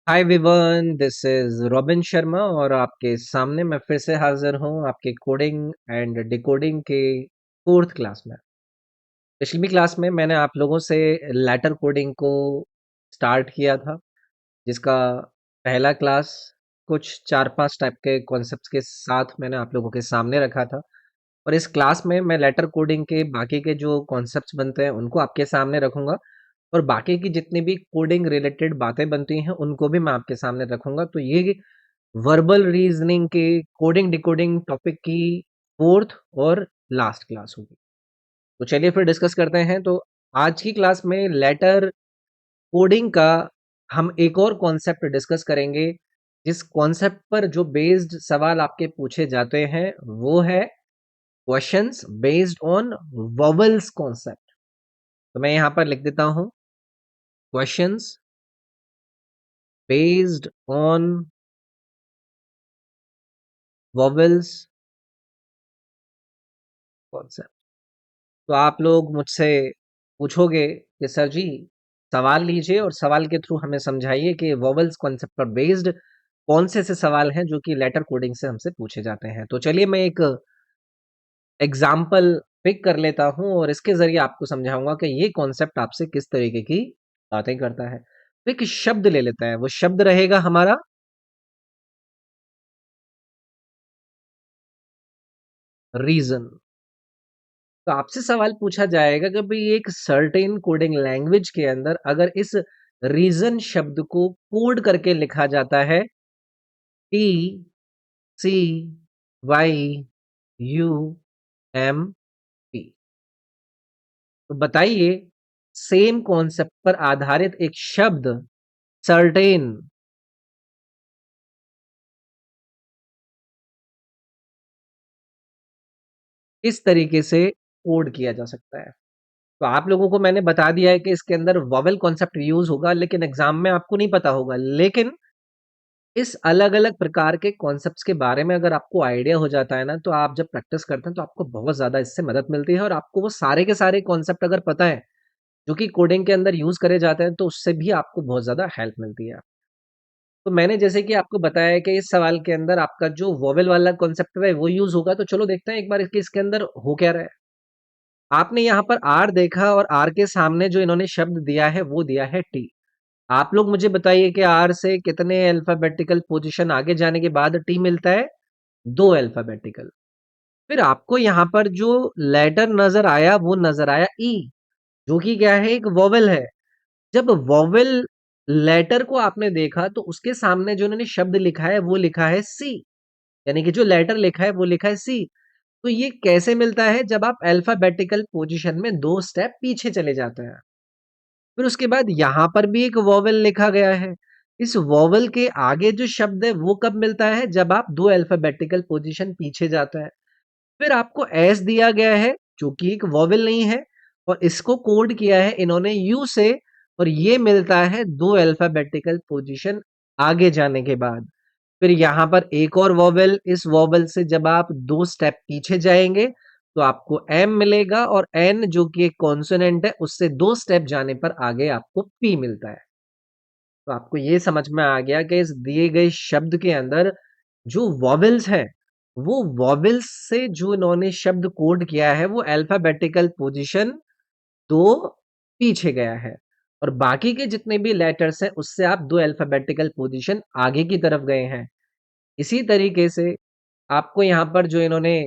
Hi Vivian, this is robin Sharma और आपके सामने मैं फिर से हाजिर हूँ आपके कोडिंग एंड डिकोडिंग के फोर्थ क्लास में। पिछली क्लास में मैंने आप लोगों से लेटर कोडिंग को स्टार्ट किया था, जिसका पहला क्लास कुछ 4-5 टाइप के कॉन्सेप्ट्स के साथ मैंने आप लोगों के सामने रखा था। और इस क्लास में मैं लेटर कोडिंग के बाकी के जो कॉन्सेप्ट्स बनते हैं उनको आपके सामने रखूंगा, और बाकी की जितनी भी कोडिंग रिलेटेड बातें बनती हैं उनको भी मैं आपके सामने रखूंगा। तो ये वर्बल रीजनिंग के कोडिंग डिकोडिंग टॉपिक की फोर्थ और लास्ट क्लास होगी। तो चलिए फिर डिस्कस करते हैं। तो आज की क्लास में लेटर कोडिंग का हम एक और कॉन्सेप्ट डिस्कस करेंगे, जिस कॉन्सेप्ट पर जो बेस्ड सवाल आपके पूछे जाते हैं वो है questions based on vowels concept. तो मैं यहाँ पर लिख देता हूँ questions based on vowels concept. तो आप लोग मुझसे पूछोगे कि सर जी, सवाल लीजिए और सवाल के थ्रू हमें समझाइए कि वॉवल्स कॉन्सेप्ट पर बेस्ड कौन से ऐसे सवाल हैं जो कि लेटर कोडिंग से हमसे पूछे जाते हैं। तो चलिए मैं एक एग्जाम्पल पिक कर लेता हूं और इसके जरिए आपको समझाऊंगा कि ये कॉन्सेप्ट आपसे किस तरीके की बातें करता है। तो एक शब्द ले लेता है, वो शब्द रहेगा हमारा रीजन। तो आपसे सवाल पूछा जाएगा कि भाई एक सर्टेन कोडिंग लैंग्वेज के अंदर अगर इस रीजन शब्द को कोड करके लिखा जाता है T C Y U M P, तो बताइए सेम कॉन्सेप्ट पर आधारित एक शब्द सर्टेन इस तरीके से कोड किया जा सकता है। तो आप लोगों को मैंने बता दिया है कि इसके अंदर वॉवेल कॉन्सेप्ट यूज होगा, लेकिन एग्जाम में आपको नहीं पता होगा। लेकिन इस अलग-अलग प्रकार के कॉन्सेप्ट्स के बारे में अगर आपको आइडिया हो जाता है ना, तो आप जब प्रैक्टिस करते हैं तो आपको बहुत ज़्यादा इससे मदद मिलती है, और आपको वो सारे के सारे कॉन्सेप्ट अगर पता है, जो कि कोडिंग के अंदर यूज़ करे जाते हैं, तो उससे भी आपको बहुत ज़्यादा हेल्प मिलती है। तो मैंने जैसे कि आपको बताया है कि इस सवाल के अंदर आपका जो वोवेल वाला कॉन्सेप्ट है, वो यूज़ होगा। तो चलो देखते हैं एक बार कि इसके अंदर हो क्या रहा है। आपने यहाँ पर आर देखा और आर के सामने जो इन्होंने शब्द दिया है, वो दिया है टी। आप लोग मुझे बताइए कि आर से कितने अल्फाबेटिकल पोजीशन आगे जाने के बाद टी मिलता है? 2 अल्फाबेटिकल। फिर आपको यहाँ पर जो लेटर नजर आया वो नजर आया ई, जो कि क्या है? एक वोवेल है। जब वोवेल लेटर को आपने देखा तो उसके सामने जो इन्होंने शब्द लिखा है वो लिखा है सी, यानी कि जो लेटर लिखा है वो लिखा है सी। तो ये कैसे मिलता है? जब आप अल्फाबेटिकल पोजीशन में 2 स्टेप पीछे चले जाते हैं। फिर उसके बाद यहाँ पर भी एक वोवेल लिखा गया है। इस वोवेल के आगे जो शब्द है वो कब मिलता है? जब आप 2 अल्फाबेटिकल पोजीशन पीछे जाते हैं। फिर आपको एस दिया गया है, जो कि एक वोवेल नहीं है, और इसको कोड किया है इन्होंने यू से, और ये मिलता है 2 अल्फाबेटिकल पोजीशन आगे जाने के बाद। फिर यहाँ पर एक और वोवेल, इस वोवेल से जब आप 2 स्टेप पीछे जाएंगे तो आपको एम मिलेगा, और एन जो कि एक कॉन्सोनेंट है उससे 2 स्टेप जाने पर आगे आपको पी मिलता है। तो आपको ये समझ में आ गया कि इस दिए गए शब्द के अंदर जो वॉवेल्स हैं, वो वॉवेल्स से जो इन्होंने शब्द कोड किया है वो अल्फाबेटिकल पोजीशन 2 पीछे गया है, और बाकी के जितने भी लेटर्स हैं उससे आप 2 अल्फाबेटिकल पोजीशन आगे की तरफ गए हैं। इसी तरीके से आपको यहाँ पर जो इन्होंने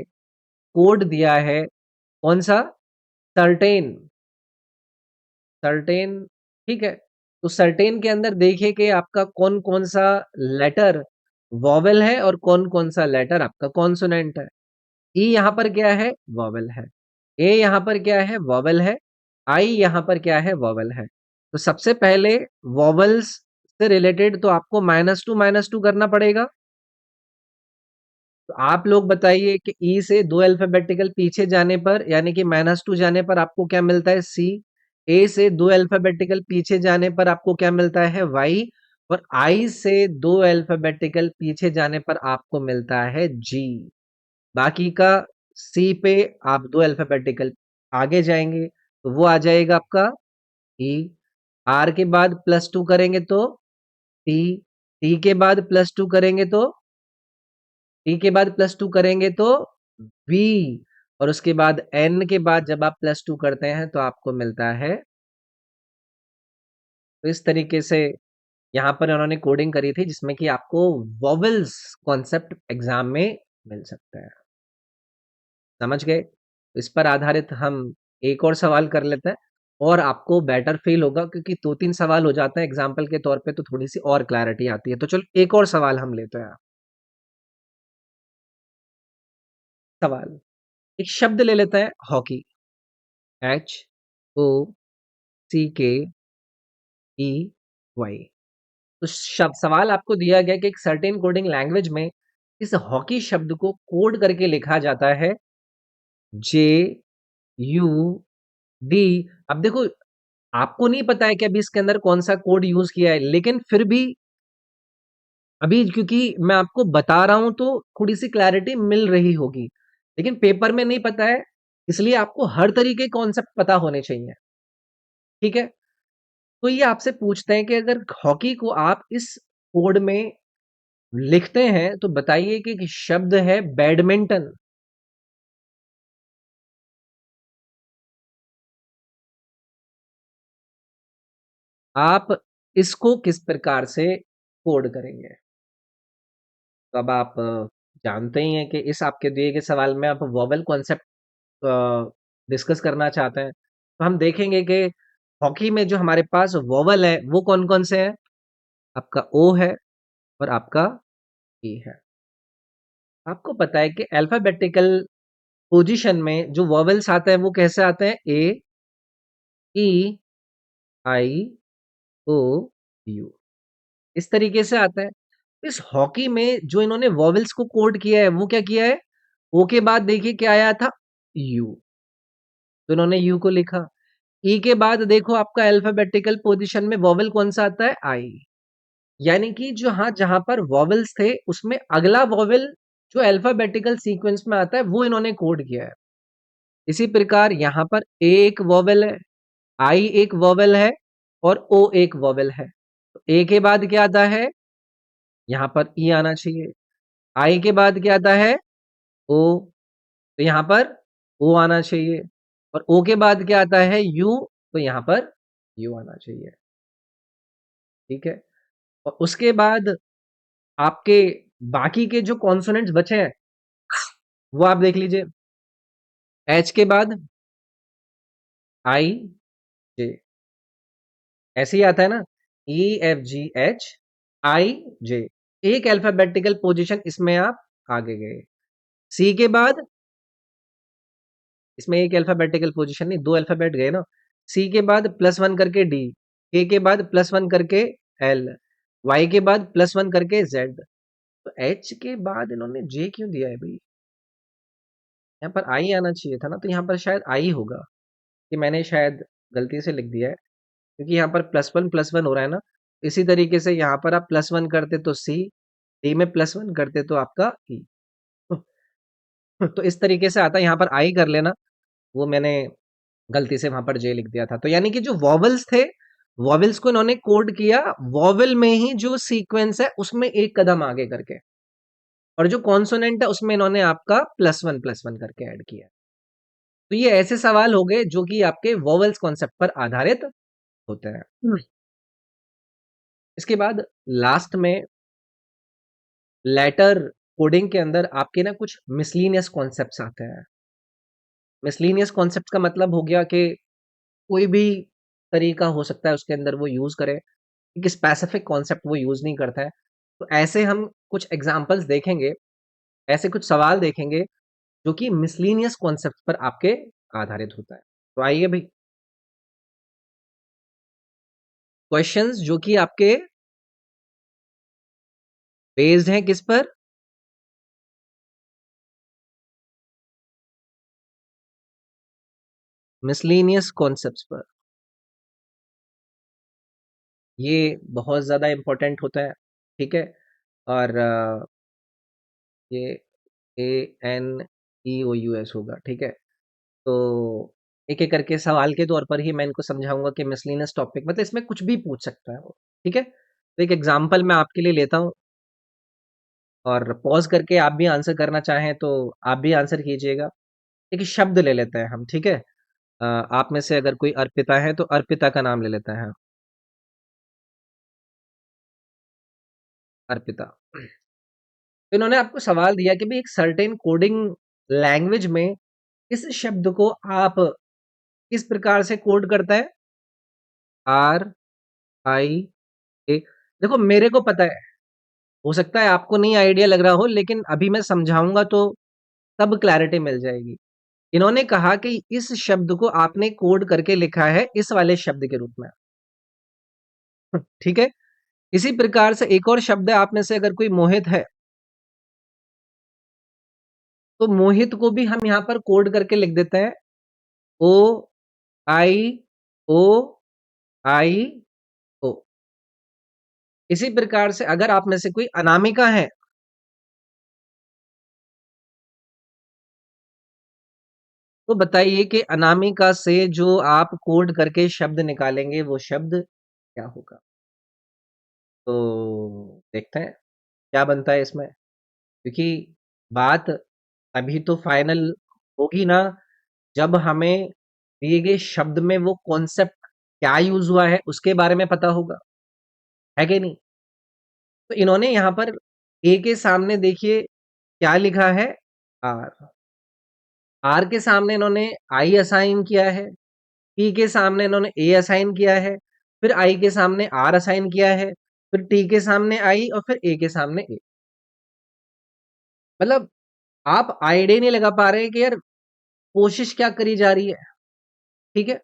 कोड दिया है, कौन सा? सर्टेन। सर्टेन, ठीक है। तो सर्टेन के अंदर देखिए कि आपका कौन कौन सा लेटर वॉवेल है और कौन कौन सा लेटर आपका कॉन्सोनेंट है। ई यहाँ पर क्या है? वॉवेल है। ए यहाँ पर क्या है? वॉवेल है। आई यहाँ पर क्या है? वॉवेल है। तो सबसे पहले वॉवेल्स से रिलेटेड तो आपको -2 करना पड़ेगा। तो आप लोग बताइए कि ई से 2 अल्फाबेटिकल पीछे जाने पर, यानी कि -2 जाने पर आपको क्या मिलता है? सी। ए से 2 अल्फाबेटिकल पीछे जाने पर आपको क्या मिलता है? वाई। और आई से 2 अल्फाबेटिकल पीछे जाने पर आपको मिलता है जी। बाकी का सी पे आप 2 अल्फाबेटिकल आगे जाएंगे तो वो आ जाएगा आपका ई। आर के बाद +2 करेंगे तो टी। टी के बाद +2 करेंगे तो टी के बाद +2 करेंगे तो बी, और उसके बाद एन के बाद जब आप +2 करते हैं तो आपको मिलता है। तो इस तरीके से यहाँ पर उन्होंने कोडिंग करी थी जिसमें कि आपको वॉवेल्स कॉन्सेप्ट एग्जाम में मिल सकता है। समझ गए? इस पर आधारित हम एक और सवाल कर लेते हैं और आपको बेटर फील होगा क्योंकि 2-3 सवाल हो जाते हैं एग्जाम्पल के तौर पे तो थोड़ी-सी और क्लैरिटी आती है। तो चलो एक और सवाल हम लेते हैं। सवाल, एक शब्द ले लेते हैं हॉकी, HOCKEY। तो सवाल आपको दिया गया कि एक सर्टेन कोडिंग लैंग्वेज में इस हॉकी शब्द को कोड करके लिखा जाता है JUD। अब देखो, आपको नहीं पता है कि अभी इसके अंदर कौन सा कोड यूज किया है, लेकिन फिर भी अभी क्योंकि मैं आपको बता रहा हूं तो थोड़ी सी क्लैरिटी मिल रही होगी, लेकिन पेपर में नहीं पता है, इसलिए आपको हर तरीके कॉन्सेप्ट पता होने चाहिए। ठीक है? तो ये आपसे पूछते हैं कि अगर हॉकी को आप इस कोड में लिखते हैं तो बताइए कि शब्द है बैडमिंटन। आप इसको किस प्रकार से कोड करेंगे? तो अब आप जानते ही हैं कि इस आपके दिए गए सवाल में आप वोवेल कॉन्सेप्ट डिस्कस करना चाहते हैं। तो हम देखेंगे कि हॉकी में जो हमारे पास वोवेल है वो कौन-कौन से हैं? आपका ओ है और आपका ई है। आपको पता है कि अल्फाबेटिकल पोजीशन में जो वोवेल्स आते हैं वो कैसे आते हैं? ए, ई, आई, ओ, यू, इस तरीके से आता है। इस हॉकी में जो इन्होंने वोवेल्स को कोड किया है वो क्या किया है? ओ के बाद देखिए क्या आया था? यू। तो इन्होंने यू को लिखा। ई के बाद देखो आपका अल्फाबेटिकल पोजीशन में वोवेल कौन सा आता है? आई। यानी कि जो हाँ जहां पर वोवेल्स थे उसमें अगला वोवेल जो अल्फाबेटिकल सीक्वेंस में आता है वो इन्होंने कोड किया है। इसी प्रकार यहाँ पर ए एक वोवेल है, आई एक वोवेल है और ओ एक वोवेल है। तो ए के बाद क्या आता है? यहाँ पर ई आना चाहिए। आई के बाद क्या आता है? ओ। तो यहाँ पर ओ आना चाहिए और ओ के बाद क्या आता है? यू। तो यहाँ पर यू आना चाहिए। ठीक है? और उसके बाद आपके बाकी के जो कॉन्सोनेंट्स बचे हैं वो आप देख लीजिए। एच के बाद आई जे, ऐसे ही आता है ना, EFGH IJ, एक अल्फाबेटिकल पोजीशन इसमें आप आगे गए। सी के बाद इसमें एक अल्फाबेटिकल पोजीशन नहीं, दो अल्फाबेट गए ना। सी के बाद +1 करके डी, के बाद +1 करके एल, वाई के बाद +1 करके जेड। तो एच के बाद इन्होंने जे क्यों दिया है भाई? यहाँ पर आई आना चाहिए था ना, तो यहाँ पर शायद आई होगा, कि मैंने शायद गलती से लिख दिया है क्योंकि यहाँ पर +1 हो रहा है ना। इसी तरीके से यहाँ पर आप +1 करते तो सी, डी में +1 करते तो आपका ई। तो इस तरीके से आता है, यहाँ पर आई कर लेना, वो मैंने गलती से वहां पर जे लिख दिया था। तो यानी कि जो वॉवेल्स थे, वॉवेल्स को इन्होंने कोड किया वॉवेल में ही जो सीक्वेंस है उसमें एक कदम आगे करके, और जो कॉन्सोनेंट है उसमें इन्होंने आपका +1 करके ऐड किया। तो ये ऐसे सवाल हो गए जो कि आपके वॉवेल्स कॉन्सेप्ट पर आधारित होते हैं। इसके बाद लास्ट में लेटर कोडिंग के अंदर आपके ना कुछ मिसलिनियस कॉन्सेप्ट्स आते हैं। मिसलिनियस कॉन्सेप्ट का मतलब हो गया कि कोई भी तरीका हो सकता है उसके अंदर वो यूज करे, एक स्पेसिफिक कॉन्सेप्ट वो यूज नहीं करता है। तो ऐसे हम कुछ एग्जांपल्स देखेंगे, ऐसे कुछ सवाल देखेंगे जो कि मिसलिनियस कॉन्सेप्ट पर आपके आधारित होता है। तो आइए भाई, क्वेश्चंस जो कि आपके बेस्ड हैं किस पर? मिसलिनियस कॉन्सेप्ट्स पर। ये बहुत ज्यादा इंपॉर्टेंट होता है। ठीक है? और ये ANEOUS होगा। ठीक है? तो एक एक करके सवाल के तौर पर ही मैं इनको समझाऊंगा कि मिसलिनियस टॉपिक मतलब इसमें कुछ भी पूछ सकता है वो। ठीक है? तो एक एग्जांपल मैं आपके लिए लेता हूँ और पॉज करके आप भी आंसर करना चाहें तो आप भी आंसर कीजिएगा। एक शब्द ले लेते हैं हम, ठीक है? आप में से अगर कोई अर्पिता है तो अर्पिता का नाम ले लेते हैं। अर्पिता। तो इन्होंने आपको सवाल दिया कि भाई एक सर्टेन कोडिंग लैंग्वेज में इस शब्द को आप किस प्रकार से कोड करता है? आर आई ए। देखो मेरे को पता है, हो सकता है आपको नहीं आइडिया लग रहा हो, लेकिन अभी मैं समझाऊंगा तो तब क्लैरिटी मिल जाएगी। इन्होंने कहा कि इस शब्द को आपने कोड करके लिखा है इस वाले शब्द के रूप में। ठीक है? इसी प्रकार से एक और शब्द है, आप में से अगर कोई मोहित है तो मोहित को भी हम यहां पर कोड करके लिख देते हैं ओ आई ओ आई ओ। इसी प्रकार से अगर आप में से कोई अनामिका है तो बताइए कि अनामिका से जो आप कोड करके शब्द निकालेंगे वो शब्द क्या होगा? तो देखते हैं क्या बनता है इसमें, क्योंकि बात अभी तो फाइनल होगी ना जब हमें दिए गए शब्द में वो कॉन्सेप्ट क्या यूज हुआ है उसके बारे में पता होगा, है कि नहीं? तो इन्होंने यहां पर ए के सामने देखिए क्या लिखा है? आर। आर के सामने इन्होंने आई असाइन किया है, पी के सामने इन्होंने ए असाइन किया है, फिर आई के सामने आर असाइन किया है, फिर टी के सामने आई और फिर ए के सामने ए। मतलब आप आइडिया नहीं लगा पा रहे कि यार कोशिश क्या करी जा रही है। ठीक है?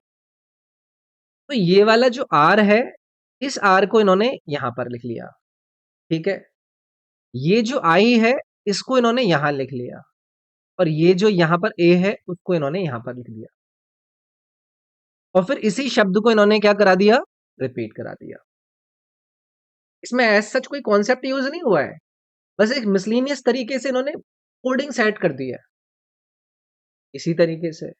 तो ये वाला जो आर है, इस आर को इन्होंने यहां पर लिख लिया। ठीक है? ये जो आई है इसको इन्होंने यहां लिख लिया, और ये जो यहां पर ए है उसको इन्होंने यहां पर लिख दिया, और फिर इसी शब्द को इन्होंने क्या करा दिया? रिपीट करा दिया। इसमें एज सच कोई कॉन्सेप्ट यूज नहीं हुआ है, बस एक मिसलिनियस तरीके से इन्होंने कोडिंग सेट कर दी है। इसी तरीके से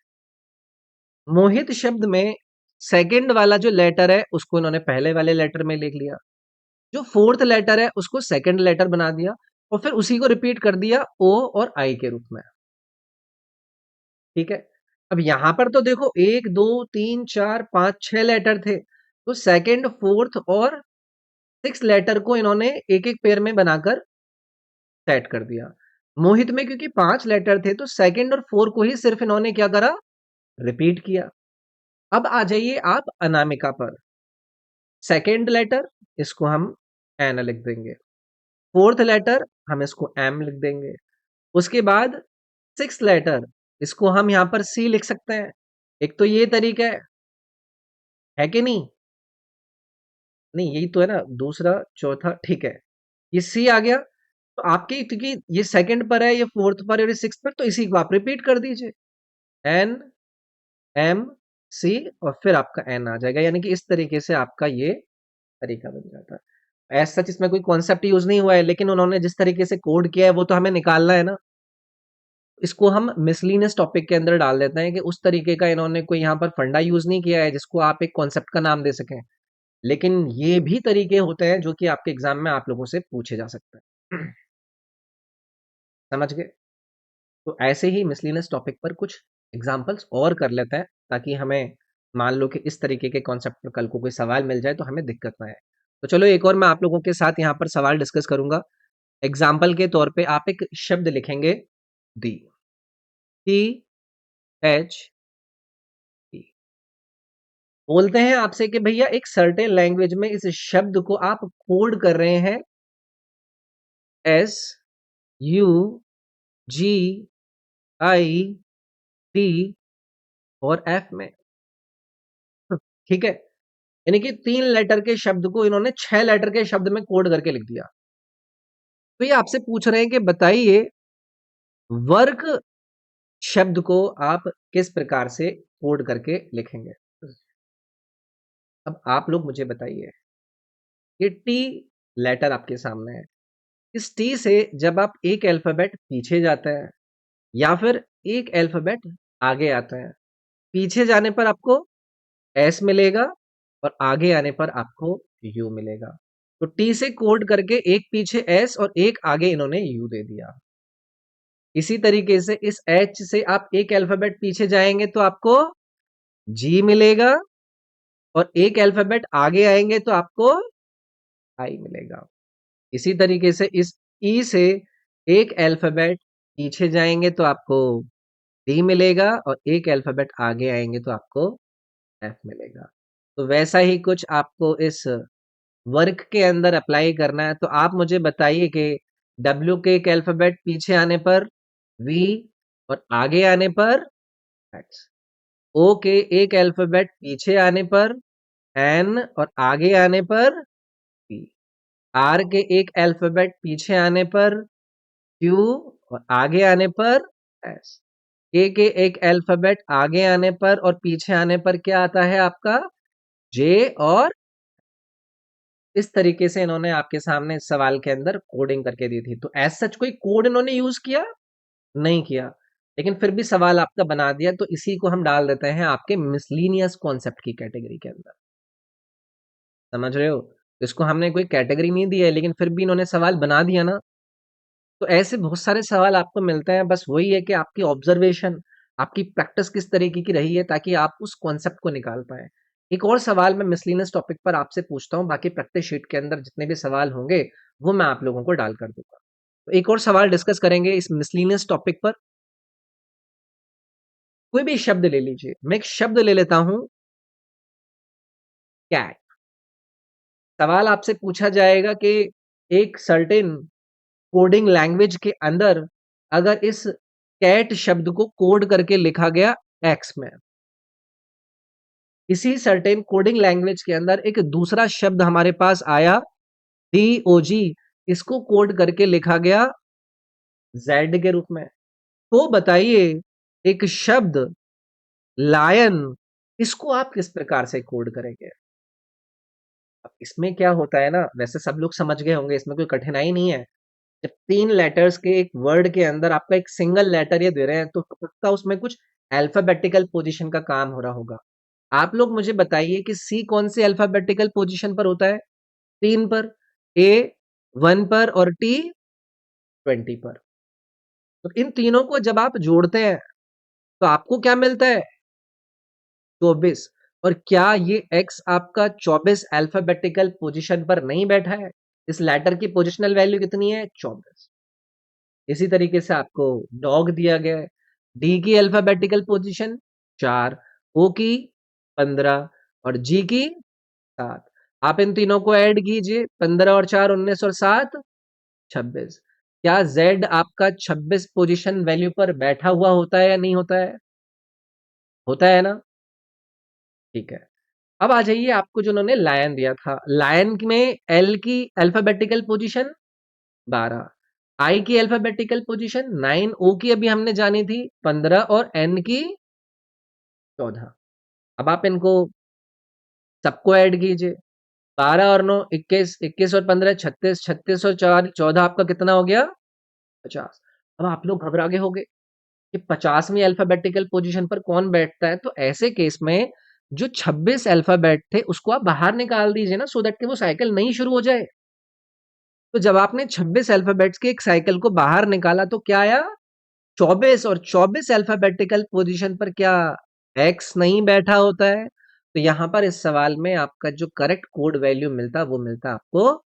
मोहित शब्द में सेकंड वाला जो लेटर है उसको इन्होंने पहले वाले लेटर में लिख लिया, जो फोर्थ लेटर है उसको सेकंड लेटर बना दिया, और फिर उसी को रिपीट कर दिया ओ और आई के रूप में। ठीक है? अब यहां पर तो देखो 1 2 3 4 5 6 लेटर थे, तो सेकंड फोर्थ और सिक्स लेटर को इन्होंने एक एक पेयर में बनाकर सेट कर दिया। मोहित में क्योंकि 5 लेटर थे तो सेकंड और फोर को ही सिर्फ इन्होंने क्या करा? रिपीट किया। अब आ जाइए आप अनामिका पर। सेकंड लेटर इसको हम एन लिख देंगे, फोर्थ लेटर हम इसको एम लिख देंगे, उसके बाद सिक्स लेटर इसको हम यहां पर सी लिख सकते हैं। एक तो ये तरीका है कि नहीं? नहीं यही तो है ना, दूसरा चौथा, ठीक है। ये सी आ गया, तो आपके क्योंकि ये सेकंड पर है, ये फोर्थ पर है और ये सिक्स पर, तो इसी को आप रिपीट कर दीजिए, एन एम सी, और फिर आपका एन आ जाएगा। यानी कि इस तरीके से आपका ये तरीका बन जाता है। एज सच इसमें कोई कॉन्सेप्ट यूज नहीं हुआ है, लेकिन उन्होंने जिस तरीके से कोड किया है वो तो हमें निकालना है ना। इसको हम मिसलिनियस टॉपिक के अंदर डाल देते हैं कि उस तरीके का इन्होंने कोई यहाँ पर फंडा यूज नहीं किया है जिसको आप एक कॉन्सेप्ट का नाम दे सकें। लेकिन ये भी तरीके होते हैं जो कि आपके एग्जाम में आप लोगों से पूछे जा सकते हैं। समझ गए? तो ऐसे ही मिसलिनियस टॉपिक पर कुछ एग्जाम्पल्स और कर लेते हैं, ताकि हमें मान लो कि इस तरीके के कॉन्सेप्ट पर कल को कोई सवाल मिल जाए तो हमें दिक्कत ना आए। तो चलो एक और मैं आप लोगों के साथ यहाँ पर सवाल डिस्कस करूंगा। एग्जाम्पल के तौर पे आप एक शब्द लिखेंगे दी, टी एच ई। बोलते हैं आपसे कि भैया एक सर्टेन लैंग्वेज में इस शब्द को आप कोड कर रहे हैं S U G I T और एफ में। ठीक है? यानी कि 3 लेटर के शब्द को इन्होंने 6 लेटर के शब्द में कोड करके लिख दिया। तो ये आपसे पूछ रहे हैं कि बताइए वर्क शब्द को आप किस प्रकार से कोड करके लिखेंगे? अब आप लोग मुझे बताइए, ये टी लेटर आपके सामने है, इस टी से जब आप एक अल्फाबेट पीछे जाते हैं या फिर एक अल्फाबेट आगे आता है, पीछे जाने पर आपको एस मिलेगा और आगे आने पर आपको यू मिलेगा। तो टी से कोड करके एक पीछे एस और एक आगे इन्होंने यू दे दिया। इसी तरीके से इस एच से आप एक अल्फाबेट पीछे जाएंगे तो आपको जी मिलेगा, और एक अल्फाबेट आगे आएंगे तो आपको आई मिलेगा। इसी तरीके से इस ई से एक अल्फाबेट पीछे जाएंगे तो आपको डी मिलेगा, और एक अल्फाबेट आगे आएंगे तो आपको एफ मिलेगा। तो वैसा ही कुछ आपको इस वर्क के अंदर अप्लाई करना है। तो आप मुझे बताइए कि डब्ल्यू के एक अल्फाबेट पीछे आने पर वी, और आगे आने पर एक्स। ओ के एक अल्फाबेट पीछे आने पर एन, और आगे आने पर पी। आर के एक अल्फाबेट पीछे आने पर क्यू, और आगे आने पर एस। के एक अल्फाबेट आगे आने पर और पीछे आने पर क्या आता है आपका जे। और इस तरीके से इन्होंने आपके सामने इस सवाल के अंदर कोडिंग करके दी थी। तो एज सच कोई कोड इन्होंने यूज किया नहीं किया, लेकिन फिर भी सवाल आपका बना दिया। तो इसी को हम डाल देते हैं आपके मिसलीनियस कॉन्सेप्ट की कैटेगरी के अंदर। समझ रहे हो? इसको हमने कोई कैटेगरी नहीं दी है, लेकिन फिर भी इन्होंने सवाल बना दिया ना। तो ऐसे बहुत सारे सवाल आपको मिलते हैं। बस वही है कि आपकी ऑब्जर्वेशन, आपकी प्रैक्टिस किस तरीके की रही है, ताकि आप उस कॉन्सेप्ट को निकाल पाए। एक और सवाल मैं मिसलिनियस टॉपिक पर आपसे पूछता हूँ, बाकी प्रैक्टिस शीट के अंदर जितने भी सवाल होंगे वो मैं आप लोगों को डाल कर दूंगा। तो एक और सवाल डिस्कस करेंगे इस मिसलिनियस टॉपिक पर। कोई भी शब्द ले लीजिए, मैं एक शब्द ले लेता हूं, कैट। सवाल आपसे पूछा जाएगा कि एक सर्टेन कोडिंग लैंग्वेज के अंदर अगर इस कैट शब्द को कोड करके लिखा गया एक्स में, इसी सर्टेन कोडिंग लैंग्वेज के अंदर एक दूसरा शब्द हमारे पास आया DOG, इसको कोड करके लिखा गया जेड के रूप में। तो बताइए, एक शब्द लायन, इसको आप किस प्रकार से कोड करेंगे? अब इसमें क्या होता है ना, वैसे सब लोग समझ गए होंगे, इसमें कोई कठिनाई नहीं है। जब 3 लेटर्स के एक वर्ड के अंदर आपका एक सिंगल लेटर ये दे रहे हैं, तो पक्का उसमें कुछ अल्फाबेटिकल पोजीशन का काम हो रहा होगा। आप लोग मुझे बताइए कि सी कौन से अल्फाबेटिकल पोजीशन पर होता है? 3 पर, ए 1 पर, और टी 20 पर। तो इन तीनों को जब आप जोड़ते हैं तो आपको क्या मिलता है? 24। और क्या ये एक्स आपका 24 अल्फाबेटिकल पोजीशन पर नहीं बैठा है? इस लेटर की पोजिशनल वैल्यू कितनी है? 24। इसी तरीके से आपको डॉग दिया गया है। डी की अल्फाबेटिकल पोजीशन 4, ओ की 15, और जी की 7। आप इन तीनों को ऐड कीजिए, 15 और 4 19, और 7 26। क्या जेड आपका 26 पोजीशन वैल्यू पर बैठा हुआ होता है या नहीं होता है? होता है ना? ठीक है। अब आ जाइए, आपको जो उन्होंने लायन दिया था, लायन में एल की अल्फाबेटिकल पोजीशन 12, आई की अल्फाबेटिकल पोजीशन 9, ओ की अभी हमने जानी थी 15, और एन की 14। अब आप इनको सबको ऐड कीजिए, 12 और 9 21, 21 और 15 36, 36 और 4 14, आपका कितना हो गया? 50। अब आप लोग घबरा गए होंगे कि 50वीं अल्फाबेटिकल पोजीशन पर कौन बैठता है। तो ऐसे केस में जो 26 अल्फाबेट थे उसको आप बाहर निकाल दीजिए ना, सो दैट कि वो साइकिल नहीं शुरू हो जाए। तो जब आपने 26 अल्फाबेट्स के एक साइकिल को बाहर निकाला तो क्या आया? 24। और 24 अल्फाबेटिकल पोजीशन पर क्या एक्स नहीं बैठा होता है? तो यहां पर इस सवाल में आपका जो करेक्ट कोड वैल्यू मिलता, वो मिलता आपको,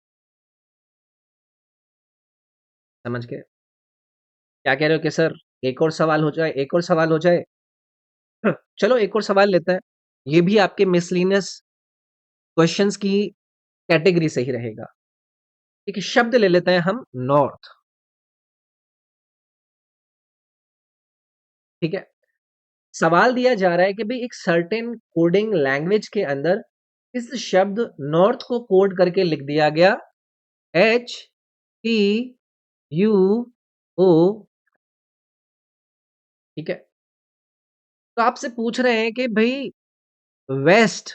समझ गए? क्या कह रहे हो कि सर एक और सवाल हो जाए, एक और सवाल हो जाए? चलो एक और सवाल लेते हैं। ये भी आपके मिसलिनियस क्वेश्चंस की कैटेगरी से ही रहेगा। एक शब्द ले लेते हैं हम, नॉर्थ। ठीक है। सवाल दिया जा रहा है कि भाई एक सर्टेन कोडिंग लैंग्वेज के अंदर इस शब्द नॉर्थ को कोड करके लिख दिया गया HTUO। ठीक है। तो आपसे पूछ रहे हैं कि भाई वेस्ट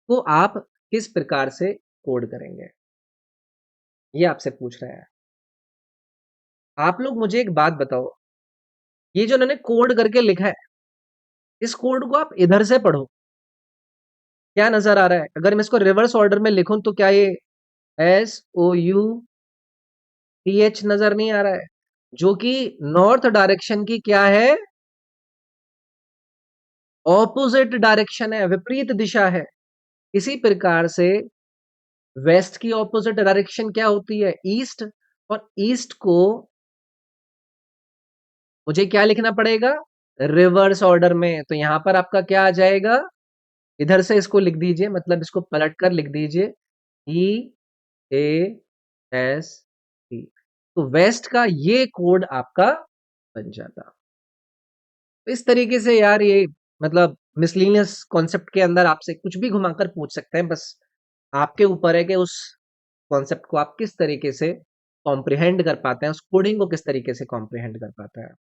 को आप किस प्रकार से कोड करेंगे, ये आपसे पूछ रहे हैं। आप लोग मुझे एक बात बताओ, ये जो उन्होंने कोड करके लिखा है, इस कोड को आप इधर से पढ़ो, क्या नजर आ रहा है? अगर मैं इसको रिवर्स ऑर्डर में लिखूं तो क्या ये SOUTH नजर नहीं आ रहा है, जो कि नॉर्थ डायरेक्शन की क्या है, ऑपोजिट डायरेक्शन है, विपरीत दिशा है। इसी प्रकार से वेस्ट की ऑपोजिट डायरेक्शन क्या होती है, ईस्ट। और ईस्ट को मुझे क्या लिखना पड़ेगा, रिवर्स ऑर्डर में। तो यहां पर आपका क्या आ जाएगा, इधर से इसको लिख दीजिए, मतलब इसको पलट कर लिख दीजिए, EAST। तो वेस्ट का ये कोड आपका बन जाता। तो इस तरीके से यार ये मतलब मिसलिनियस कॉन्सेप्ट के अंदर आपसे कुछ भी घुमाकर पूछ सकते हैं, बस आपके ऊपर है कि उस कॉन्सेप्ट को आप किस तरीके से कॉम्प्रिहेंड कर पाते हैं, उस कोडिंग को किस तरीके से कॉम्प्रिहेंड कर पाते हैं।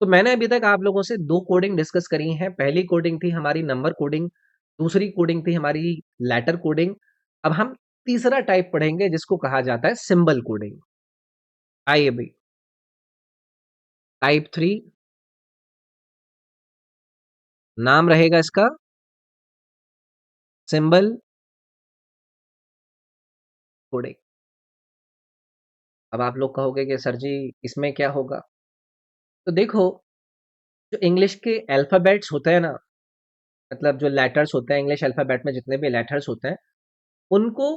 तो मैंने अभी तक आप लोगों से दो कोडिंग डिस्कस करी हैं। पहली कोडिंग थी हमारी नंबर कोडिंग, दूसरी कोडिंग थी हमारी लेटर कोडिंग। अब हम तीसरा टाइप पढ़ेंगे जिसको कहा जाता है सिंबल कोडिंग। आइए भाई, टाइप 3 नाम रहेगा इसका सिंबल कोडिंग। अब आप लोग कहोगे कि सर जी इसमें क्या होगा। तो देखो, जो इंग्लिश के अल्फाबेट्स होते हैं ना, मतलब जो लेटर्स होते हैं इंग्लिश अल्फाबेट में, जितने भी लेटर्स होते हैं उनको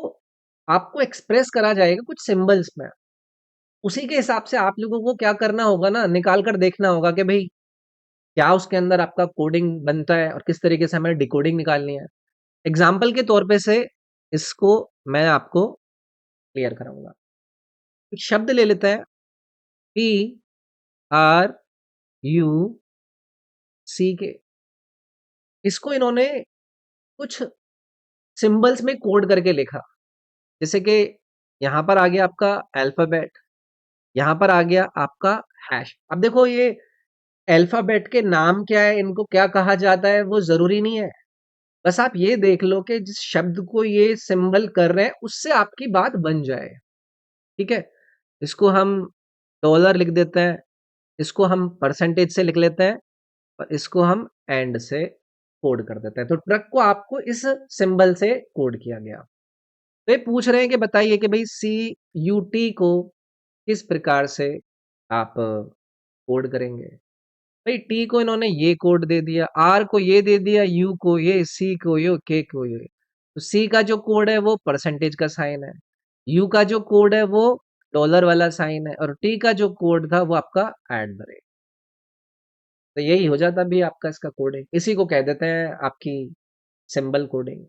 आपको एक्सप्रेस करा जाएगा कुछ सिंबल्स में। उसी के हिसाब से आप लोगों को क्या करना होगा ना, निकाल कर देखना होगा कि भाई क्या उसके अंदर आपका कोडिंग बनता है और किस तरीके से हमें डिकोडिंग निकालनी है। एग्जाम्पल के तौर पे से इसको मैं आपको क्लियर कराऊंगा। एक शब्द ले लेते हैं, PRUCK। इसको इन्होंने कुछ सिंबल्स में कोड करके लिखा। जैसे कि यहां पर आ गया आपका अल्फाबेट, यहां पर आ गया आपका हैश। अब देखो ये अल्फाबेट के नाम क्या है, इनको क्या कहा जाता है वो जरूरी नहीं है। बस आप ये देख लो कि जिस शब्द को ये सिंबल कर रहे हैं उससे आपकी बात बन जाए। ठीक है, इसको हम डॉलर लिख देते हैं, इसको हम परसेंटेज से लिख लेते हैं, और इसको हम एंड से कोड कर देते हैं। तो ट्रक को आपको इस सिंबल से कोड किया गया। तो ये पूछ रहे हैं कि बताइए कि भाई CUT को किस प्रकार से आप कोड करेंगे। भाई टी को इन्होंने ये कोड दे दिया, आर को ये दे दिया, यू को ये, सी को ये, के को ये। तो सी का जो कोड है वो परसेंटेज का साइन है, यू का जो कोड है वो डॉलर वाला साइन है, और टी का जो कोड था वो आपका एट द रेट। तो यही हो जाता भी आपका इसका कोडिंग, इसी को कह देते हैं आपकी सिंबल कोडिंग।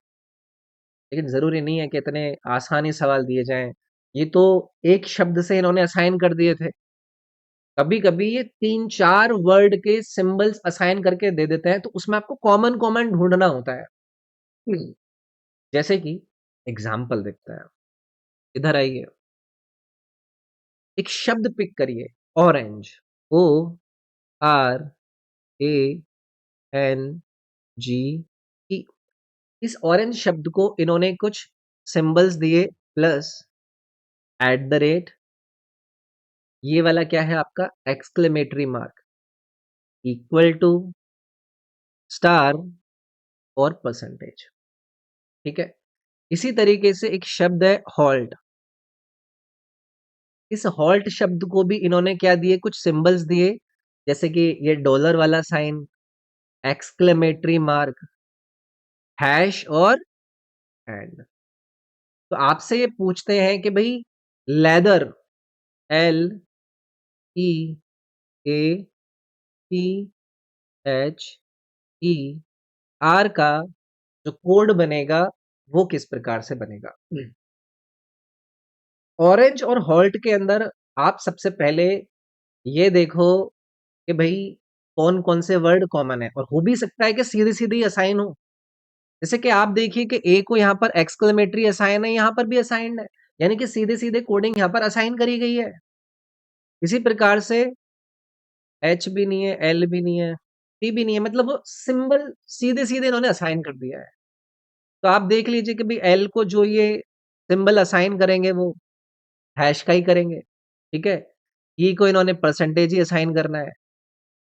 लेकिन जरूरी नहीं है कि इतने आसानी सवाल दिए जाएं। ये तो एक शब्द से इन्होंने असाइन कर दिए थे। कभी कभी ये 3-4 वर्ड के सिंबल्स असाइन करके दे देते हैं, तो उसमें आपको कॉमन कॉमन ढूंढना होता है। जैसे कि एग्जाम्पल देखते हैं, इधर आइए, एक शब्द पिक करिए, ऑरेंज, ORANG। इस ऑरेंज शब्द को इन्होंने कुछ सिंबल्स दिए, प्लस, एट द रेट, ये वाला क्या है आपका exclamatory mark, equal to, star और परसेंटेज। ठीक है, इसी तरीके से एक शब्द है हॉल्ट। इस हॉल्ट शब्द को भी इन्होंने क्या दिए, कुछ सिंबल्स दिए, जैसे कि ये डॉलर वाला साइन, एक्सक्लेमेटरी मार्क, हैश और एंड। तो आपसे ये पूछते हैं कि भाई लेदर, LEATHER का जो कोड बनेगा वो किस प्रकार से बनेगा। ऑरेंज और हॉल्ट के अंदर आप सबसे पहले ये देखो कि भाई कौन कौन से वर्ड कॉमन है, और हो भी सकता है कि सीधे सीधे असाइन हो। जैसे कि आप देखिए कि ए को यहाँ पर एक्सक्लेमेटरी असाइन है, यहाँ पर भी असाइंड है, यानी कि सीधे सीधे कोडिंग यहाँ पर असाइन करी गई है। इसी प्रकार से एच भी नहीं है, एल भी नहीं है, टी भी नहीं है, मतलब वो सिंबल सीधे सीधे इन्होंने असाइन कर दिया है। तो आप देख लीजिए कि भाई एल को जो ये सिंबल असाइन करेंगे वो हैश का ही करेंगे। ठीक है, ई को इन्होंने परसेंटेज ही असाइन करना है,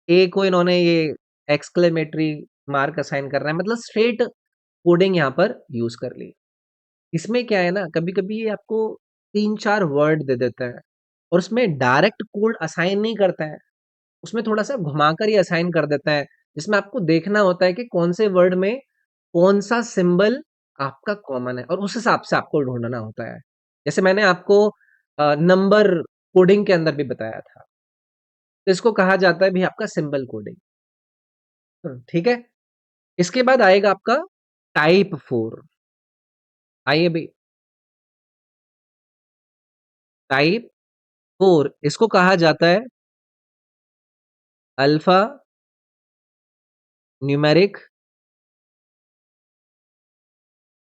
ए को इन्होंने ये एक्सक्लेमेटरी मार्क असाइन करना है, मतलब स्ट्रेट कोडिंग यहाँ पर यूज कर ली। इसमें क्या है ना, कभी-कभी ये आपको 3-4 वर्ड दे देता है और उसमें डायरेक्ट कोड असाइन नहीं करता है। उसमें थोड़ा-सा घुमाकर ही असाइन कर देता है, जिसमें आपको देखना होता है कि कौन से वर्ड में कौन-सा सिंबल आपका कॉमन है और उस हिसाब से आपको ढूँढना होता है। जैसे मैंने आपको नंबर कोडिंग के अंदर भी बताया था, तो इसको कहा जाता है भी आपका सिंबल कोडिंग। ठीक है? इसके बाद आएगा आपका टाइप 4। आइए भई, टाइप 4 इसको कहा जाता है अल्फा न्यूमेरिक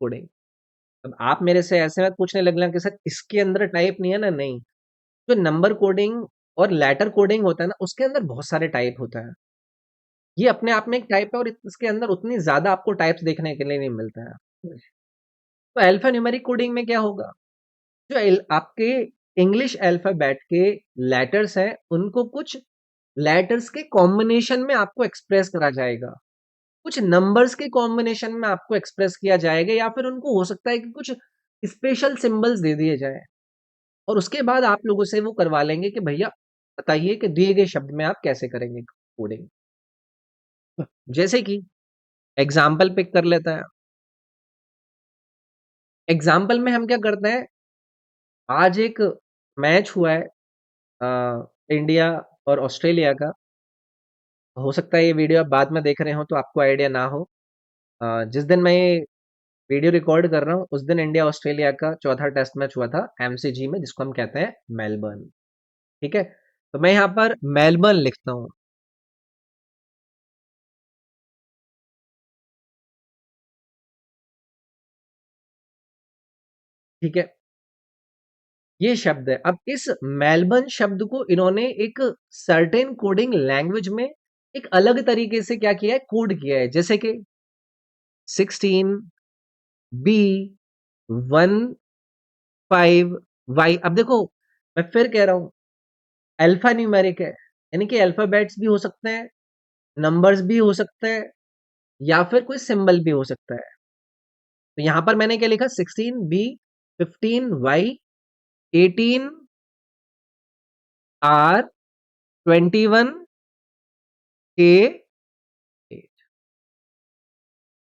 कोडिंग। अब आप मेरे से ऐसे मत पूछने लगना कि सर इसके अंदर टाइप नहीं है ना, नहीं। जो नंबर कोडिंग और लेटर कोडिंग होता है ना, उसके अंदर बहुत सारे टाइप होता है। ये अपने आप में एक टाइप है और इसके अंदर उतनी ज़्यादा आपको टाइप्स देखने के लिए नहीं मिलता है। तो अल्फा न्यूमेरिक कोडिंग में क्या होगा? जो आपके इंग्लिश अल्फाबेट के लेटर्स हैं, उनको कुछ लेटर्स के कॉम्बिनेशन में आपको एक्सप्रेस करा जाएगा। कुछ नंबर्स के कॉम्बिनेशन में आपको एक्सप्रेस किया जाएगा या फिर उनको हो सकता है कि कुछ स्पेशल सिंबल्स दे दिए जाएँ और उसके बाद आप लोगों से वो करवा लेंगे कि भैया बताइए कि दिए गए शब्द में आप कैसे करेंगे कोडिंग। जैसे कि एग्ज़ाम्पल पिक कर लेते हैं। एग्ज़ाम्पल में हम क्या करते हैं, आज एक मैच हुआ है इंडिया और ऑस्ट्रेलिया का। हो सकता है ये वीडियो आप बाद में देख रहे हो तो आपको आइडिया ना हो। जिस दिन मैं ये वीडियो रिकॉर्ड कर रहा हूँ उस दिन इंडिया ऑस्ट्रेलिया का चौथा टेस्ट मैच हुआ था एमसीजी में, जिसको हम कहते हैं मेलबर्न। ठीक है, तो मैं यहाँ पर मेलबर्न लिखता हूँ। ठीक है, ये शब्द है। अब इस मेलबर्न शब्द को इन्होंने एक सर्टेन कोडिंग लैंग्वेज में एक अलग तरीके से क्या किया है, कोड किया है। जैसे कि 16 बी 15 वाई। अब देखो, मैं फिर कह रहा हूं, अल्फा न्यूमेरिक है, यानी कि अल्फाबेट्स भी हो सकते हैं, नंबर्स भी हो सकते हैं या फिर कोई सिंबल भी हो सकता है। तो यहां पर मैंने क्या लिखा, 16 बी 15 वाई 18 आर 21 के।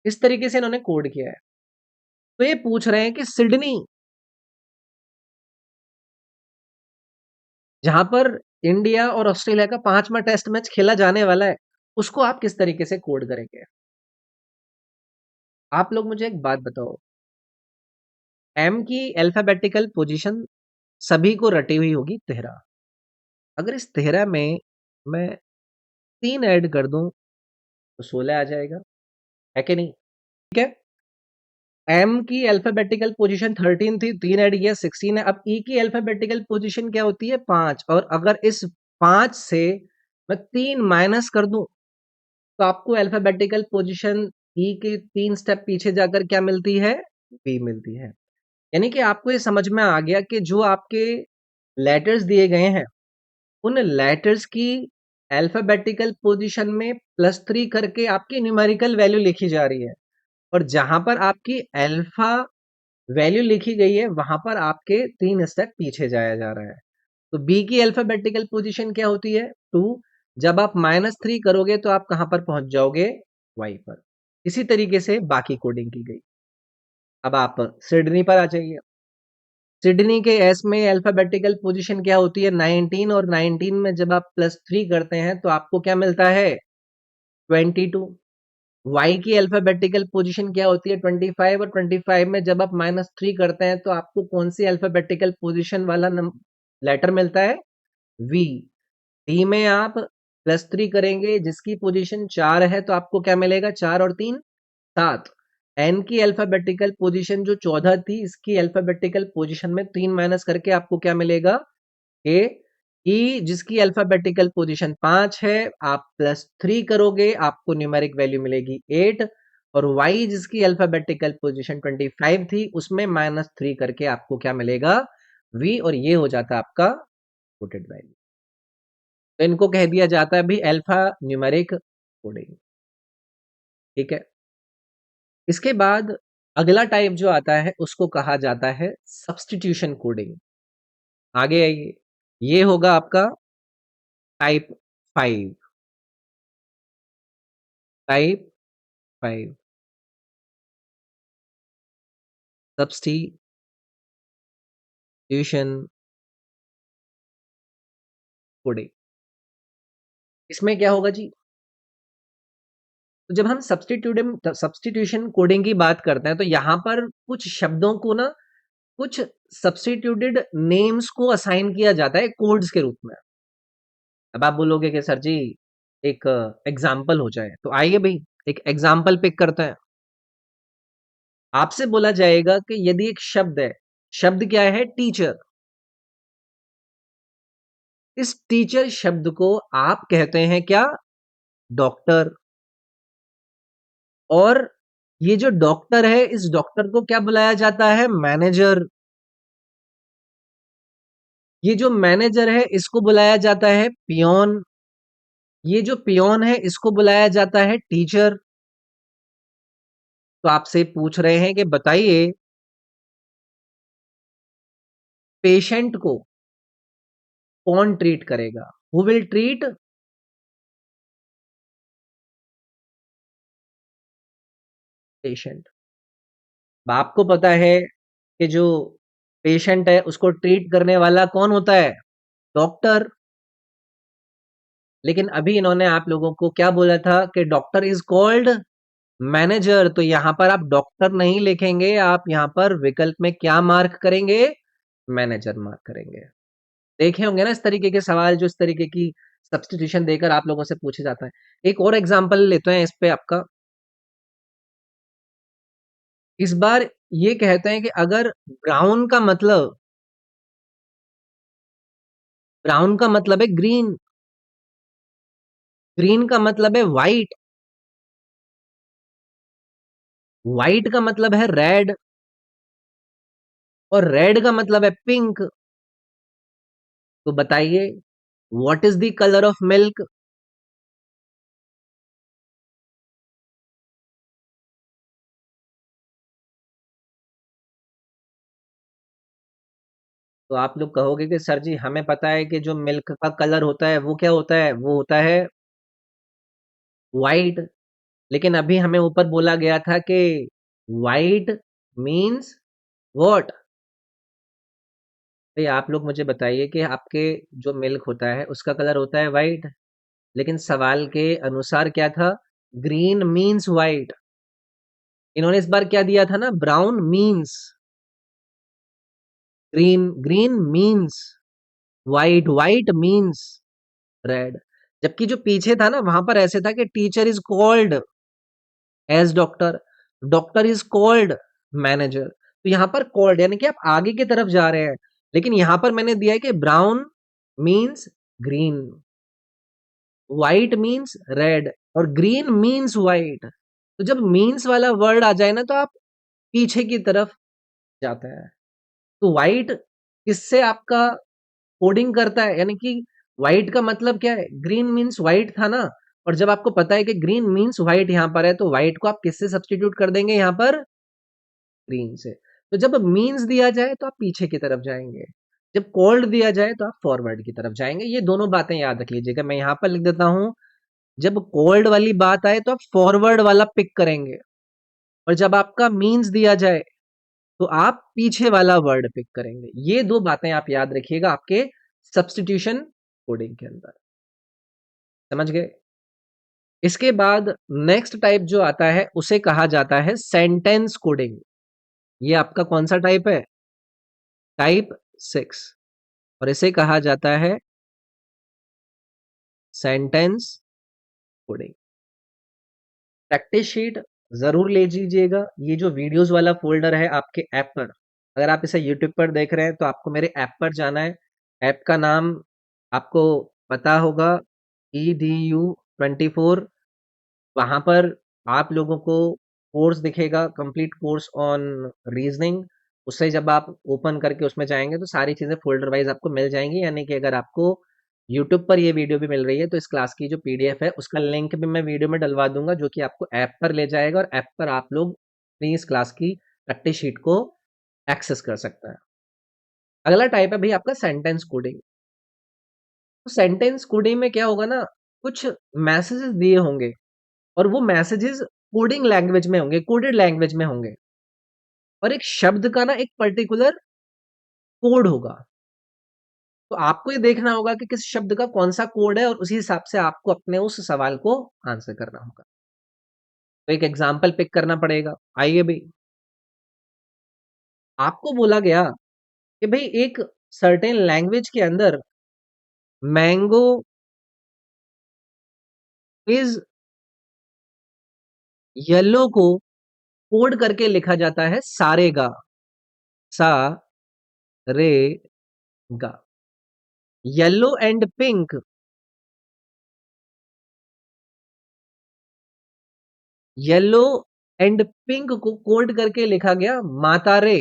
इस तरीके से इन्होंने कोड किया है। तो ये पूछ रहे हैं कि सिडनी, जहां पर इंडिया और ऑस्ट्रेलिया का 5वां टेस्ट मैच खेला जाने वाला है, उसको आप किस तरीके से कोड करेंगे? आप लोग मुझे एक बात बताओ, एम की अल्फाबेटिकल पोजीशन सभी को रटी हुई होगी 13। अगर इस 13 में मैं 3 ऐड कर दूं तो 16 आ जाएगा, है कि नहीं? ठीक है, एम की अल्फाबेटिकल पोजीशन 13 थी, 3 ऐड किया 16 है। अब ई की अल्फाबेटिकल पोजीशन क्या होती है, 5। और अगर इस 5 से मैं 3 माइनस कर दूं तो आपको अल्फाबेटिकल पोजीशन ई के 3 स्टेप पीछे जाकर क्या मिलती है, बी मिलती है। यानी कि आपको ये समझ में आ गया कि जो आपके लेटर्स दिए गए हैं, उन लेटर्स की अल्फाबेटिकल पोजीशन में +3 करके आपकी न्यूमेरिकल वैल्यू लिखी जा रही है और जहां पर आपकी अल्फा वैल्यू लिखी गई है वहां पर आपके 3 स्टेप पीछे जाया जा रहा है। तो बी की अल्फाबेटिकल पोजीशन क्या होती है, 2। जब आप -3 करोगे तो आप कहां पर पहुंच जाओगे, वाई पर। इसी तरीके से बाकी कोडिंग की गई। अब आप सिडनी पर आ जाइए। सिडनी के एस में अल्फाबेटिकल पोजीशन क्या होती है, 19। और 19 में जब आप +3 करते हैं तो आपको क्या मिलता है, 22। वाई की अल्फाबेटिकल पोजीशन क्या होती है, 25। और 25 में जब आप -3 करते हैं तो आपको कौन सी अल्फाबेटिकल पोजीशन वाला लेटर मिलता है, वी। डी में आप +3 करेंगे जिसकी पोजीशन 4 है तो आपको क्या मिलेगा, 4 और 3 7। एन की अल्फाबेटिकल पोजीशन जो 14 थी, इसकी अल्फाबेटिकल पोजीशन में 3 माइनस करके आपको क्या मिलेगा, ए। ई जिसकी अल्फाबेटिकल पोजीशन 5 है, आप +3 करोगे आपको न्यूमेरिक वैल्यू मिलेगी 8। और वाई जिसकी अल्फाबेटिकल पोजीशन 25 थी, उसमें -3 करके आपको क्या मिलेगा, वी। और ये हो जाता है आपका पुटेड वैल्यू। तो इनको कह दिया जाता है भी अल्फा न्यूमेरिक कोडिंग। ठीक है, इसके बाद अगला टाइप जो आता है उसको कहा जाता है सब्स्टिट्यूशन कोडिंग। आगे आइए, ये होगा आपका टाइप 5। Type 5 substitution coding. इसमें क्या होगा जी? तो जब हम सब्स्टिट्यूशन कोडिंग की बात करते हैं तो यहाँ पर कुछ शब्दों को ना, कुछ सब्स्टिट्यूटेड नेम्स को असाइन किया जाता है कोड्स के रूप में। अब आप बोलोगे कि सर जी एक एग्जाम्पल हो जाए, तो आइए भाई एक एग्जाम्पल पिक करते हैं। आपसे बोला जाएगा कि यदि एक शब्द है, शब्द क्या है? टीचर। इस टीचर शब्द को आप कहते हैं क्या? डॉक्टर। और ये जो डॉक्टर है, इस डॉक्टर को क्या बुलाया जाता है? मैनेजर। ये जो मैनेजर है इसको बुलाया जाता है पियोन। ये जो पियोन है इसको बुलाया जाता है टीचर। तो आपसे पूछ रहे हैं कि बताइए, पेशेंट को कौन ट्रीट करेगा? Who will treat patient? आपको पता है कि जो पेशेंट है उसको ट्रीट करने वाला कौन होता है? डॉक्टर। लेकिन अभी इन्होंने आप लोगों को क्या बोला था कि डॉक्टर इज कॉल्ड मैनेजर। तो यहां पर आप डॉक्टर नहीं लिखेंगे, आप यहां पर विकल्प में क्या मार्क करेंगे? मैनेजर मार्क करेंगे। देखे होंगे ना इस तरीके के सवाल, जो इस तरीके की सब्स्टिट्यूशन देकर आप लोगों से पूछे जाता है। एक और एग्जांपल लेते हैं इस पे आपका। इस बार ये कहते हैं कि अगर ब्राउन का मतलब, ब्राउन का मतलब है ग्रीन, ग्रीन का मतलब है व्हाइट, व्हाइट का मतलब है रेड, और रेड का मतलब है पिंक। तो बताइए, what is the colour of milk? तो आप लोग कहोगे कि सर जी हमें पता है कि जो मिल्क का कलर होता है वो क्या होता है? वो होता है व्हाइट। लेकिन अभी हमें ऊपर बोला गया था कि व्हाइट मीन्स व्हाट? भाई आप लोग मुझे बताइए कि आपके जो मिल्क होता है उसका कलर होता है व्हाइट, लेकिन सवाल के अनुसार क्या था? Green means white. इन्होंने इस बार क्या दिया था ना? Brown means green, green means white, white means red. जबकि जो पीछे था ना वहां पर ऐसे था कि teacher is called as doctor, doctor is called manager. तो यहाँ पर कॉल्ड यानी कि आप आगे की तरफ जा रहे हैं, लेकिन यहाँ पर मैंने दिया है कि brown means green, white means red, और ग्रीन मीन्स व्हाइट। तो जब मीन्स वाला वर्ड आ जाए ना तो आप पीछे की तरफ जाता है। तो व्हाइट किससे आपका कोडिंग करता है? यानी कि व्हाइट का मतलब क्या है? ग्रीन मीन्स व्हाइट था ना, और जब आपको पता है कि ग्रीन मीन्स व्हाइट यहाँ पर है तो व्हाइट को आप किससे सब्स्टिट्यूट कर देंगे यहाँ पर? ग्रीन से। तो जब मीन्स दिया जाए तो आप पीछे की तरफ जाएंगे, जब कोल्ड दिया जाए तो आप फॉरवर्ड की तरफ जाएंगे। ये दोनों बातें याद रख लीजिएगा। मैं यहाँ पर लिख देता हूं, जब कोल्ड वाली बात आए तो आप फॉरवर्ड वाला पिक करेंगे, और जब आपका मीन्स दिया जाए तो आप पीछे वाला वर्ड पिक करेंगे। ये दो बातें आप याद रखिएगा आपके सब्स्टिट्यूशन कोडिंग के अंदर। समझ गए? इसके बाद नेक्स्ट टाइप जो आता है उसे कहा जाता है सेंटेंस कोडिंग। ये आपका कौन सा टाइप है? टाइप 6। और इसे कहा जाता है सेंटेंस कोडिंग। प्रैक्टिस शीट जरूर ले लीजिएगा। ये जो वीडियोस वाला फोल्डर है आपके ऐप पर, अगर आप इसे यूट्यूब पर देख रहे हैं तो आपको मेरे ऐप पर जाना है। ऐप का नाम आपको पता होगा, EDU 24। वहां पर आप लोगों को कोर्स दिखेगा, कंप्लीट कोर्स ऑन रीजनिंग। उससे जब आप ओपन करके उसमें जाएंगे तो सारी चीजें फोल्डर वाइज आपको मिल जाएंगी। यानी कि अगर आपको यूट्यूब पर ये वीडियो भी मिल रही है तो इस क्लास की जो PDF है उसका लिंक भी मैं वीडियो में डलवा दूंगा, जो कि आपको ऐप पर ले जाएगा, और ऐप पर आप लोग अपनी इस क्लास की प्रैक्टिस शीट को एक्सेस कर सकता है। अगला टाइप है भाई आपका सेंटेंस कोडिंग। तो सेंटेंस कोडिंग में क्या होगा ना, कुछ मैसेजेस दिए होंगे और वो मैसेजेस कोडिंग लैंग्वेज में होंगे, कोडेड लैंग्वेज में होंगे, और एक शब्द का ना एक पर्टिकुलर कोड होगा। तो आपको ये देखना होगा कि किस शब्द का कौन सा कोड है और उसी हिसाब से आपको अपने उस सवाल को आंसर करना होगा। तो एक एग्जाम्पल पिक करना पड़ेगा। आइए भाई, आपको बोला गया कि भाई एक सर्टेन लैंग्वेज के अंदर मैंगो इज येलो को कोड करके लिखा जाता है सारेगा, सा रे गा। Yellow and pink, yellow and pink को कोड करके लिखा गया माता रे,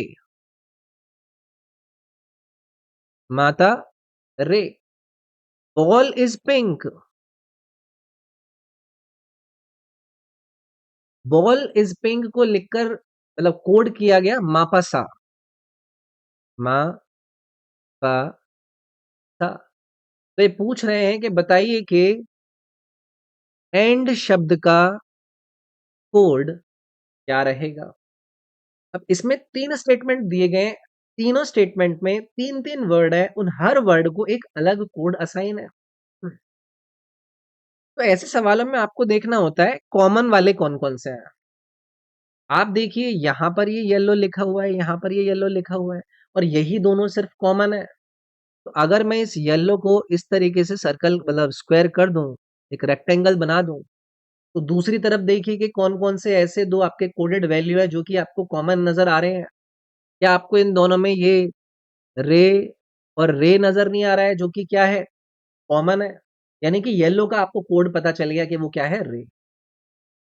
माता रे। Ball is pink, ball is pink को लिखकर मतलब कोड किया गया मापासा, मा पा सा। तो ये पूछ रहे हैं कि बताइए कि एंड शब्द का कोड क्या रहेगा। अब इसमें तीन स्टेटमेंट दिए गए हैं, तीनों स्टेटमेंट में तीन तीन वर्ड है, उन हर वर्ड को एक अलग कोड असाइन है। तो ऐसे सवालों में आपको देखना होता है कॉमन वाले कौन कौन से हैं। आप देखिए यहां पर ये येलो लिखा हुआ है, यहां पर ये येलो लिखा हुआ है, और यही दोनों सिर्फ कॉमन है। तो अगर मैं इस येलो को इस तरीके से सर्कल मतलब स्क्वायर कर दूं, एक रेक्टेंगल बना दूं, तो दूसरी तरफ देखिए कि कौन कौन से ऐसे दो आपके कोडेड वैल्यू है जो कि आपको कॉमन नजर आ रहे हैं। क्या आपको इन दोनों में ये रे और रे नजर नहीं आ रहा है जो कि क्या है, कॉमन है। यानी कि येलो का आपको कोड पता चल गया कि वो क्या है, रे।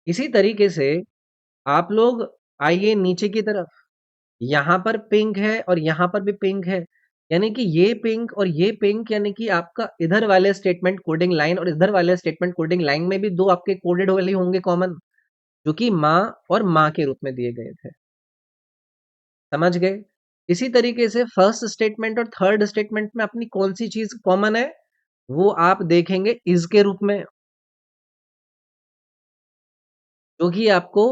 इसी तरीके से आप लोग आइए नीचे की तरफ, यहाँ पर पिंक है और यहाँ पर भी पिंक है, यानी कि ये पिंक और ये पिंक, यानी कि आपका इधर वाले स्टेटमेंट कोडिंग लाइन और इधर वाले स्टेटमेंट कोडिंग लाइन में भी दो आपके कोडेड वाले होंगे कॉमन, जो कि माँ और माँ के रूप में दिए गए थे। समझ गए। इसी तरीके से फर्स्ट स्टेटमेंट और थर्ड स्टेटमेंट में अपनी कौन सी चीज कॉमन है, वो आप देखेंगे इज के रूप में, जो कि आपको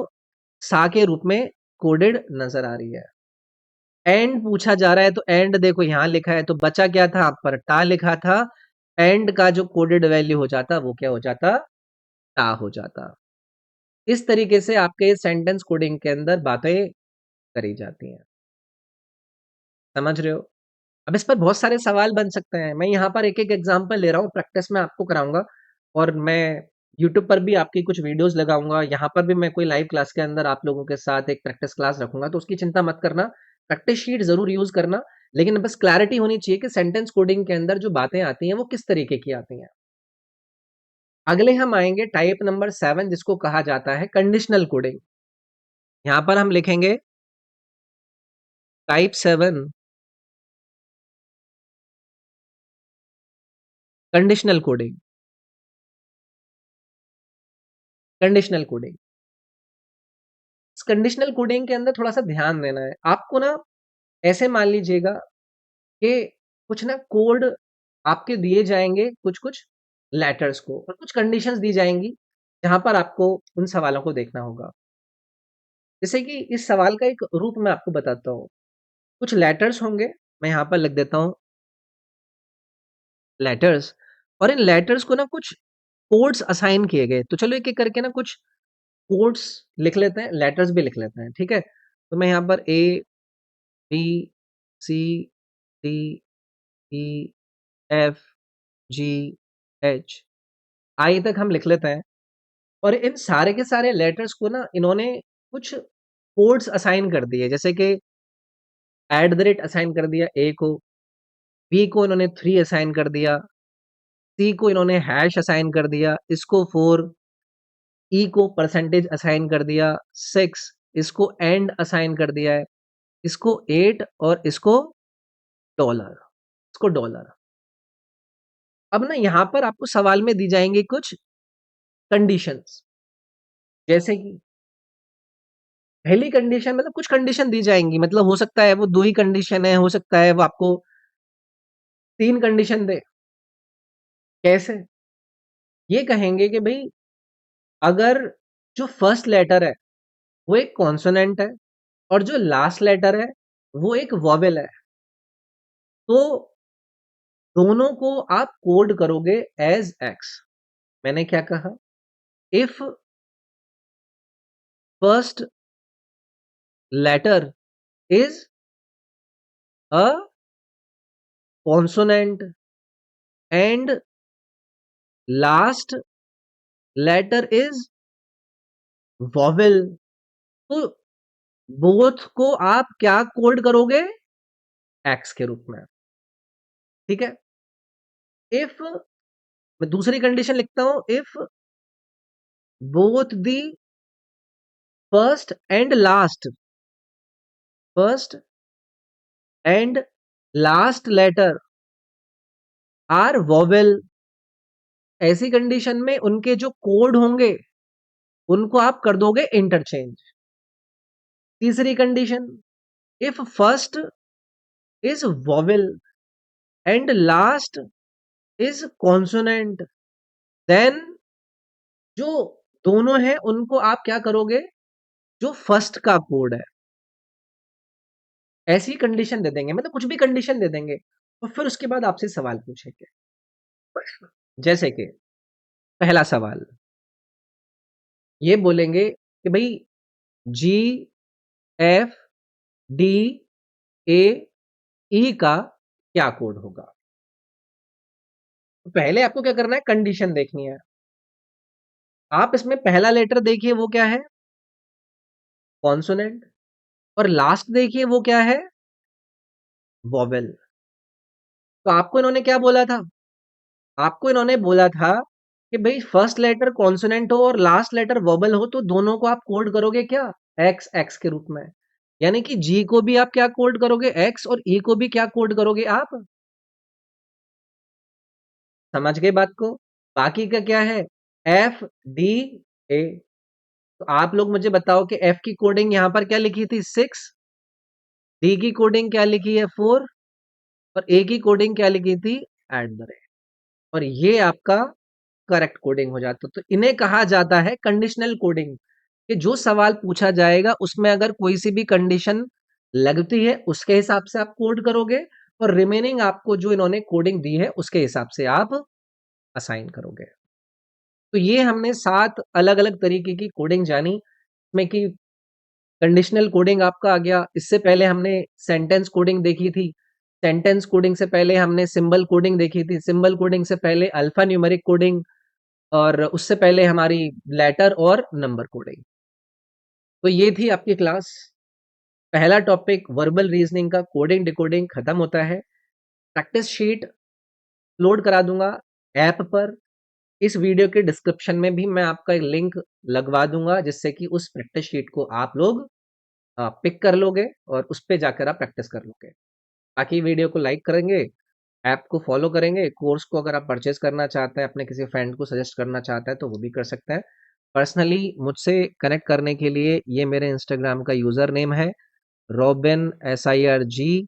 सा के रूप में कोडेड नजर आ रही है। एंड पूछा जा रहा है तो एंड देखो यहां लिखा है, तो बचा क्या था, आप पर टा लिखा था। एंड का जो कोडेड वैल्यू हो जाता वो क्या हो जाता, टा हो जाता। इस तरीके से आपके सेंटेंस कोडिंग के अंदर बातें करी जाती हैं। समझ रहे हो। अब इस पर बहुत सारे सवाल बन सकते हैं, मैं यहाँ पर एक एक एग्जांपल ले रहा हूँ, प्रैक्टिस में आपको कराऊंगा। और मैं यूट्यूब पर भी आपकी कुछ वीडियोस लगाऊंगा, यहाँ पर भी मैं कोई लाइव क्लास के अंदर आप लोगों के साथ एक प्रैक्टिस क्लास रखूंगा, तो उसकी चिंता मत करना। प्रैक्टिस शीट जरूर यूज करना, लेकिन बस क्लैरिटी होनी चाहिए कि सेंटेंस कोडिंग के अंदर जो बातें आती हैं वो किस तरीके की आती हैं। अगले हम आएंगे टाइप नंबर 7, जिसको कहा जाता है कंडीशनल कोडिंग। यहाँ पर हम लिखेंगे type 7 conditional coding. Conditional coding, इस कंडीशनल कोडिंग के अंदर थोड़ा सा ध्यान देना है आपको ना। ऐसे मान लीजिएगा कि कुछ ना कोड आपके दिए जाएंगे, कुछ कुछ लेटर्स को, और कुछ कंडीशंस दी जाएंगी जहां पर आपको उन सवालों को देखना होगा। जैसे कि इस सवाल का एक रूप मैं आपको बताता हूँ। कुछ लेटर्स होंगे, मैं यहाँ पर लिख देता हूँ लेटर्स, और इन लेटर्स को ना कुछ कोड्स असाइन किए गए। तो चलो एक एक करके ना कुछ कोड्स लिख लेते हैं, लेटर्स भी लिख लेते हैं, ठीक है। तो मैं यहाँ पर A B C D E F G H आई तक हम लिख लेते हैं। और इन सारे के सारे लेटर्स को ना इन्होंने कुछ कोड्स असाइन कर दिए, जैसे कि @ असाइन कर दिया ए को, बी को इन्होंने 3 असाइन कर दिया, सी को इन्होंने हैश असाइन कर दिया, इसको 4, ई को परसेंटेज असाइन कर दिया 6, इसको एंड असाइन कर दिया है, इसको 8 और इसको डॉलर, इसको डॉलर। अब ना यहाँ पर आपको सवाल में दी जाएंगी कुछ कंडीशंस, जैसे कि पहली कंडीशन मतलब कुछ कंडीशन दी जाएंगी, मतलब हो सकता है वो 2 ही कंडीशन है, हो सकता है वो आपको 3 कंडीशन दे। कैसे? ये कहेंगे कि भई अगर जो फर्स्ट लेटर है वो एक कॉन्सोनेंट है और जो लास्ट लेटर है वो एक वॉवेल है, तो दोनों को आप कोड करोगे एज एक्स। मैंने क्या कहा? If first letter is a consonant and last letter is vowel, तो बोथ को आप क्या कोड करोगे? एक्स के रूप में। ठीक है। इफ मैं दूसरी कंडीशन लिखता हूं, if both the first and last, first and last letter are vowel, ऐसी कंडीशन में उनके जो कोड होंगे उनको आप कर दोगे इंटरचेंज। तीसरी condition, if first is vowel and last is consonant, then जो दोनों हैं उनको आप क्या करोगे? जो फर्स्ट का कोड है, ऐसी कंडीशन दे देंगे, मतलब कुछ भी कंडीशन दे देंगे और फिर उसके बाद आपसे सवाल पूछेंगे। जैसे कि पहला सवाल ये बोलेंगे कि भाई जी एफ डी ए ई का क्या कोड होगा? तो पहले आपको क्या करना है? कंडीशन देखनी है। आप इसमें पहला लेटर देखिए वो क्या है? कॉन्सोनेंट। और लास्ट देखिए वो क्या है? वॉवेल। तो आपको इन्होंने क्या बोला था? आपको इन्होंने बोला था कि भाई फर्स्ट लेटर कॉन्सोनेंट हो और लास्ट लेटर वोबल हो तो दोनों को आप कोड करोगे क्या? एक्स एक्स के रूप में। यानी कि जी को भी आप क्या कोड करोगे? एक्स, और ई को भी क्या कोड करोगे आप? समझ गए बात को? बाकी का क्या है? F D A. तो आप लोग मुझे बताओ कि एफ की कोडिंग यहां पर क्या लिखी थी? 6। डी की कोडिंग क्या लिखी है? 4। और ए की कोडिंग क्या लिखी थी? At the rate. और ये आपका करेक्ट कोडिंग हो जाता। तो इन्हें कहा जाता है कंडीशनल कोडिंग, कि जो सवाल पूछा जाएगा उसमें अगर कोई सी भी कंडीशन लगती है उसके हिसाब से आप कोड करोगे, और रिमेनिंग आपको जो इन्होंने कोडिंग दी है उसके हिसाब से आप असाइन करोगे। तो ये हमने 7 अलग अलग तरीके की कोडिंग जानी, इसमें कि कंडीशनल कोडिंग आपका आ गया। इससे पहले हमने सेंटेंस कोडिंग देखी थी। सेंटेंस कोडिंग से पहले हमने सिंबल कोडिंग देखी थी। सिंबल कोडिंग से पहले अल्फा न्यूमेरिक कोडिंग, और उससे पहले हमारी लेटर और नंबर कोडिंग। तो ये थी आपकी क्लास। पहला टॉपिक वर्बल रीजनिंग का कोडिंग डिकोडिंग खत्म होता है। प्रैक्टिस शीट लोड करा दूंगा ऐप पर। इस वीडियो के डिस्क्रिप्शन में भी मैं आपका एक लिंक लगवा दूंगा, जिससे कि उस प्रैक्टिस शीट को आप लोग पिक कर लोगे और उस पे जाकर आप प्रैक्टिस कर लोगे। बाकी वीडियो को लाइक करेंगे, ऐप को फॉलो करेंगे। कोर्स को अगर आप परचेज करना चाहते हैं, अपने किसी फ्रेंड को सजेस्ट करना चाहते हैं तो वो भी कर सकते हैं। पर्सनली मुझसे कनेक्ट करने के लिए ये मेरे इंस्टाग्राम का यूज़र नेम है, रॉबिन SIRG।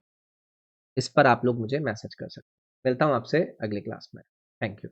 इस पर आप लोग मुझे मैसेज कर सकते हैं। मिलता हूँ आपसे अगली क्लास में। Thank you.